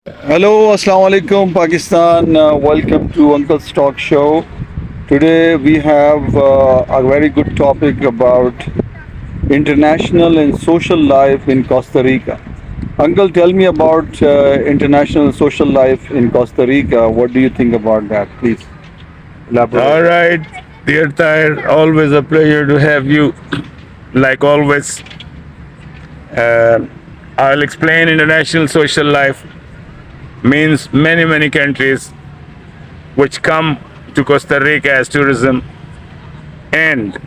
Hello, Assalamu alaikum, Pakistan. Welcome to Uncle's Talk Show. Today we have a very good topic about international and social life in Costa Rica. Uncle, tell me about international and social life in Costa Rica. What do you think about that? Please elaborate. All right, dear Tahir, always a pleasure to have you. Like always, uh, I'll explain international social life means many countries which come to Costa Rica as tourism and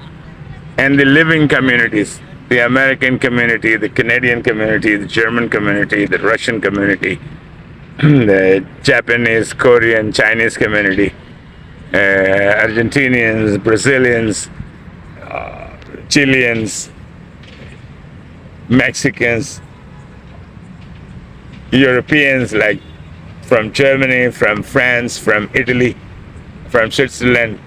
and the living communities, the American community, the Canadian community, the German community, the Russian community, the Japanese, Korean, Chinese community, Argentinians, Brazilians, Chileans, Mexicans, Europeans like from Germany, from France, from Italy, from Switzerland.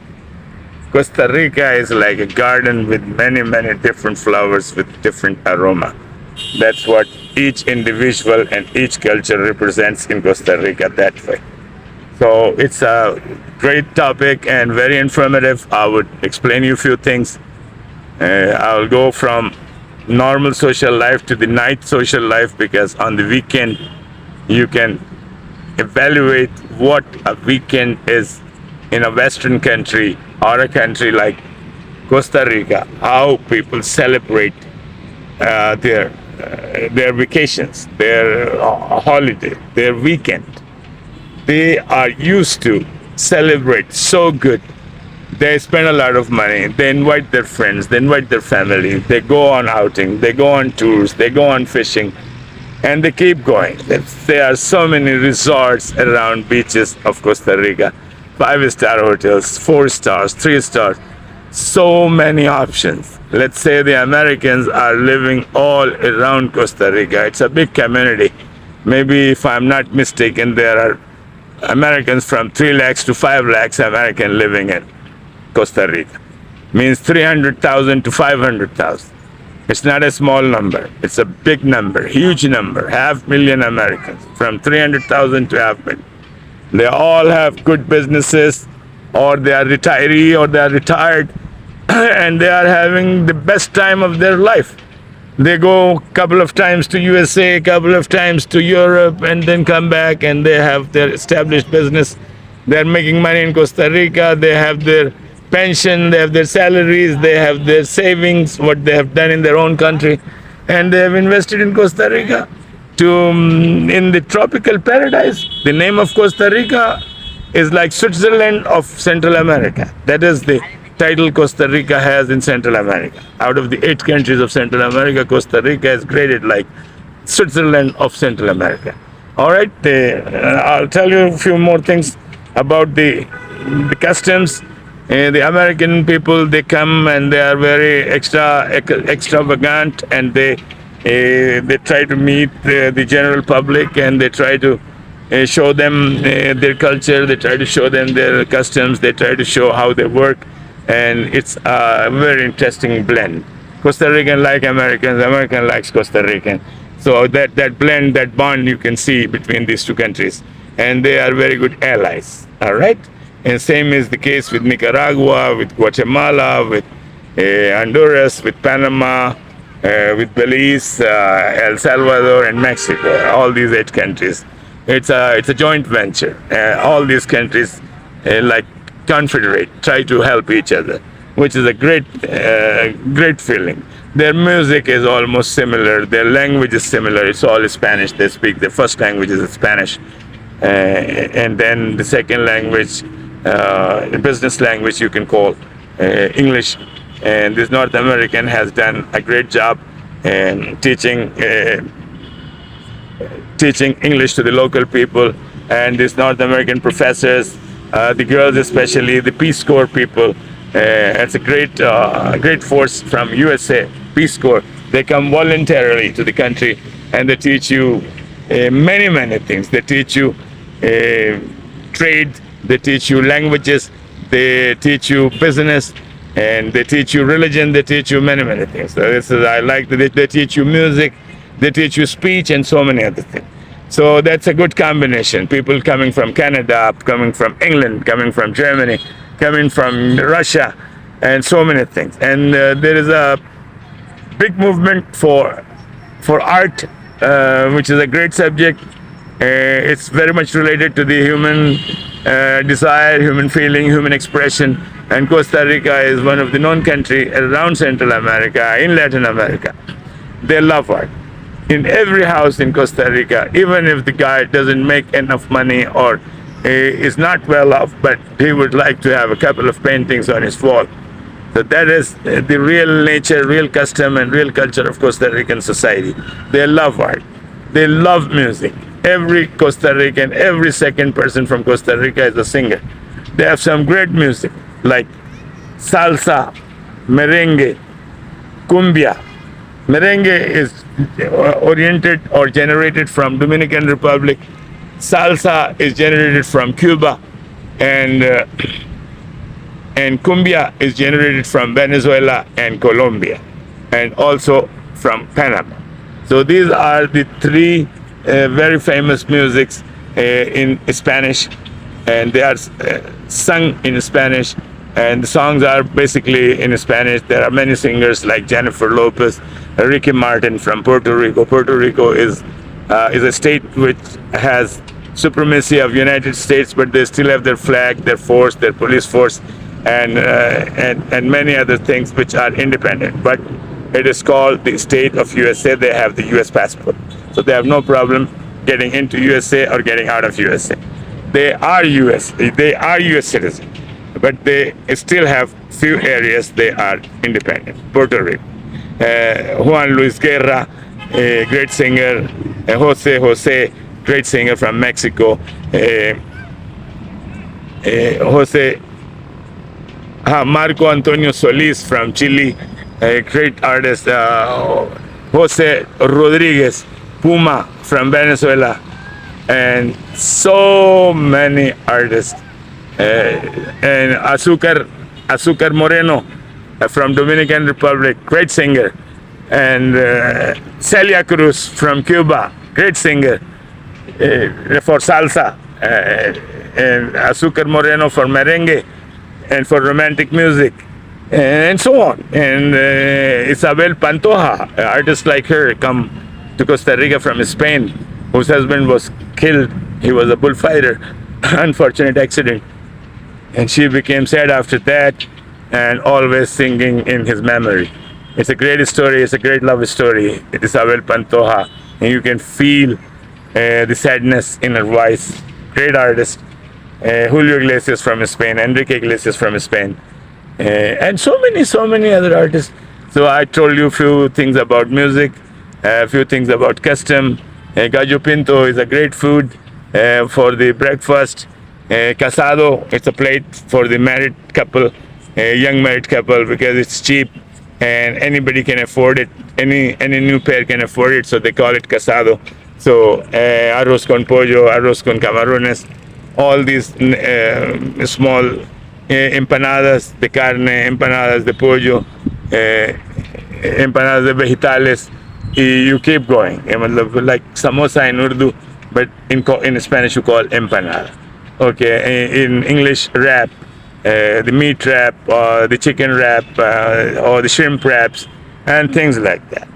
Costa Rica is like a garden with many different flowers with different aroma. That's what each individual and each culture represents in Costa Rica that way. So it's a great topic and very informative. I would explain you a few things. I'll go from normal social life to the night social life because on the weekend you can evaluate what a weekend is in a Western country or a country like Costa Rica, how people celebrate their vacations, their holiday, their weekend. They are used to celebrate so good. They spend a lot of money. They invite their friends. They invite their family. They go on outing. They go on tours. They go on fishing, and they keep going. There are so many resorts around beaches of Costa Rica, 5-star hotels, 4 stars, 3 stars, so many options. Let's say the Americans are living all around Costa Rica. It's a big community. Maybe if I'm not mistaken, there are Americans from 3 lakhs to 5 lakhs American living in Costa Rica. Means 300,000 to 500,000. It's not a small number. It's a big number, huge number. 500,000 Americans, from 300,000 to 500,000. They all have good businesses, or they are retiree, or they are retired, and they are having the best time of their life. They go a couple of times to USA, a couple of times to Europe, and then come back and they have their established business. They're making money in Costa Rica. They have their pension, they have their salaries, they have their savings, what they have done in their own country, and they have invested in Costa Rica in the tropical paradise. The name of Costa Rica is like Switzerland of Central America. That is the title Costa Rica has in Central America. Out of the 8 countries of Central America, Costa Rica is graded like Switzerland of Central America. All right, I'll tell you a few more things about the customs. The American people, they come and they are very extravagant, and they try to meet the general public, and they try to show them their culture. They try to show them their customs. They try to show how they work, and it's a very interesting blend. Costa Rican like Americans, American likes Costa Rican. So that blend, that bond you can see between these two countries, and they are very good allies. All right. And same is the case with Nicaragua, with Guatemala, with Honduras, with Panama, with Belize, El Salvador, and Mexico. All these 8 countries. It's a joint venture. All these countries, like confederate, try to help each other, which is a great feeling. Their music is almost similar. Their language is similar. It's all Spanish. They speak. Their first language is Spanish, and then the second language. Business language you can call English, and this North American has done a great job in teaching English to the local people, and these North American professors, the girls especially, the Peace Corps people. It's a great force from USA, Peace Corps. They come voluntarily to the country, and they teach you many things. They teach you trade. They teach you languages, they teach you business, and they teach you religion, they teach you many things. So this is, I like that they teach you music, they teach you speech, and so many other things. So that's a good combination. People coming from Canada, coming from England, coming from Germany, coming from Russia, and so many things. And there is a big movement for art, which is a great subject. It's very much related to the human desire, human feeling, human expression. And Costa Rica is one of the known countries around Central America, in Latin America. They love art. In every house in Costa Rica, even if the guy doesn't make enough money or is not well off, but he would like to have a couple of paintings on his wall. So that is the real nature, real custom, and real culture of Costa Rican society. They love art. They love music. Every Costa Rican, every second person from Costa Rica is a singer. They have some great music like salsa, merengue, cumbia. Merengue is oriented or generated from Dominican Republic. Salsa is generated from Cuba, and cumbia is generated from Venezuela and Colombia, and also from Panama. So these are the three very famous musics in Spanish, and they are sung in Spanish, and the songs are basically in Spanish. There are many singers like Jenifer Lopez, Ricky Martin from Puerto Rico. Puerto Rico is a state which has supremacy of United States, but they still have their flag, their force, their police force, and many other things which are independent. But it is called the state of USA. They have the US passport, so they have no problem getting into USA or getting out of USA. They are US citizens, but they still have few areas they are independent. Puerto Rico. Juan Luis Guerra, a great singer. Jose, great singer from Mexico. Marco Antonio Solis from Chile, a great artist. Jose Rodriguez, Puma from Venezuela, and so many artists. And Azucar Moreno from Dominican Republic, great singer. And Celia Cruz from Cuba, great singer for salsa. And Azucar Moreno for merengue and for romantic music, and so on. And Isbal Pantoja, artists like her come to Costa Rica from Spain, whose husband was killed. He was a bullfighter, unfortunate accident. And she became sad after that, and always singing in his memory. It's a great story. It's a great love story. It is Isbal Pantoja, and you can feel the sadness in her voice. Great artist. Julio Iglesias from Spain, Enrique Iglesias from Spain, and so many other artists. So I told you a few things about music, a few things about custom. Gallo Pinto is a great food for the breakfast. Casado, it's a plate for the married couple, young married couple, because it's cheap and anybody can afford it. Any new pair can afford it, so they call it casado. So arroz con pollo, arroz con camarones, all these small empanadas de carne, empanadas de pollo, empanadas de vegetales, you keep going. Like samosa in Urdu, but in Spanish you call empanada. Okay, in English, wrap, the meat wrap, or the chicken wrap, or the shrimp wraps, and things like that.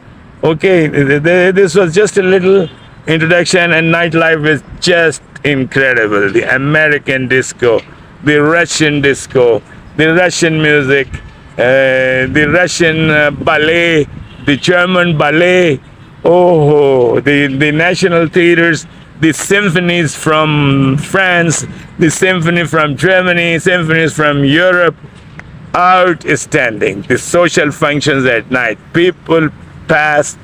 Okay, this was just a little introduction, and nightlife is just incredible. The American disco, the Russian disco, the Russian music, the Russian ballet, the German ballet, the national theaters, the symphonies from France, the symphony from Germany, symphonies from Europe, outstanding. The social functions at night. People pass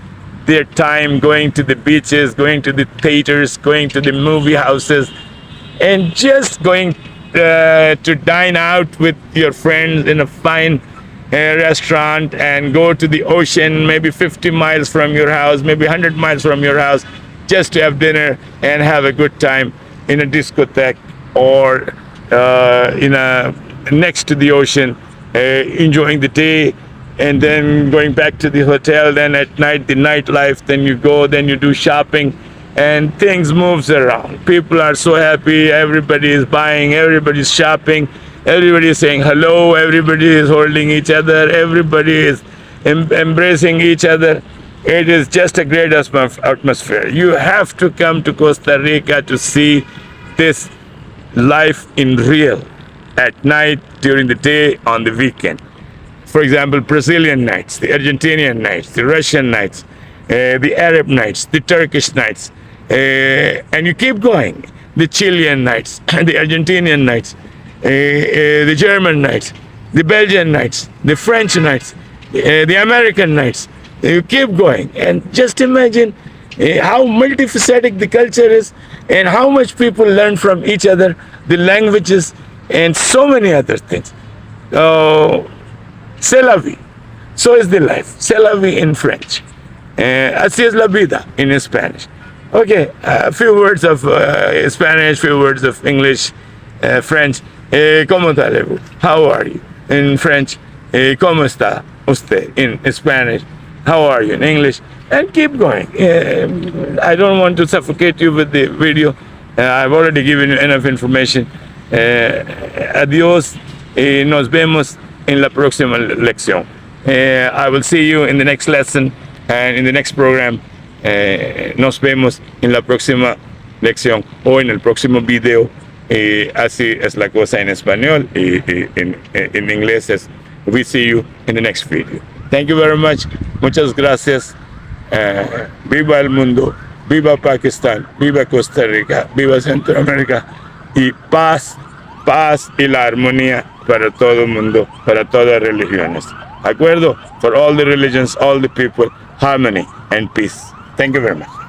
their time going to the beaches, going to the theaters, going to the movie houses, and just going to dine out with your friends in a fine restaurant, and go to the ocean, maybe 50 miles from your house, maybe 100 miles from your house, just to have dinner and have a good time in a discotheque or next to the ocean, enjoying the day, and then going back to the hotel. Then at night, the nightlife. Then you go, then you do shopping, and things moves around. People are so happy. Everybody is buying. Everybody's shopping. Everybody is saying hello. Everybody is holding each other. Everybody is embracing each other. It is just a great atmosphere. You have to come to Costa Rica to see this life in real, at night, during the day, on the weekend. For example, Brazilian nights, the Argentinian nights, the Russian nights, the Arab nights, the Turkish nights, and you keep going. The Chilean nights, the Argentinian nights, the German nights, the Belgian nights, the French nights, the American nights. You keep going, and just imagine how multifaceted the culture is, and how much people learn from each other, the languages, and so many other things. C'est la vie. So is the life. C'est la vie in French. Así es la vida in Spanish. Okay, a few words of Spanish, few words of English, French. ¿Cómo está? How are you? In French, ¿cómo está usted? In Spanish, how are you? In English, and keep going. I don't want to suffocate you with the video. I've already given you enough information. Adiós y nos vemos en la próxima lección. I will see you in the next lesson and in the next program. Nos vemos en la próxima lección o en el próximo video. Así es la cosa en español y en inglés es we see you in the next video. Thank you very much. Muchas gracias. Viva el mundo. Viva Pakistán. Viva Costa Rica. Viva Centroamérica. Y paz y la armonía para todo el mundo, para todas las religiones. ¿De acuerdo? For all the religions, all the people, harmony and peace. Thank you very much.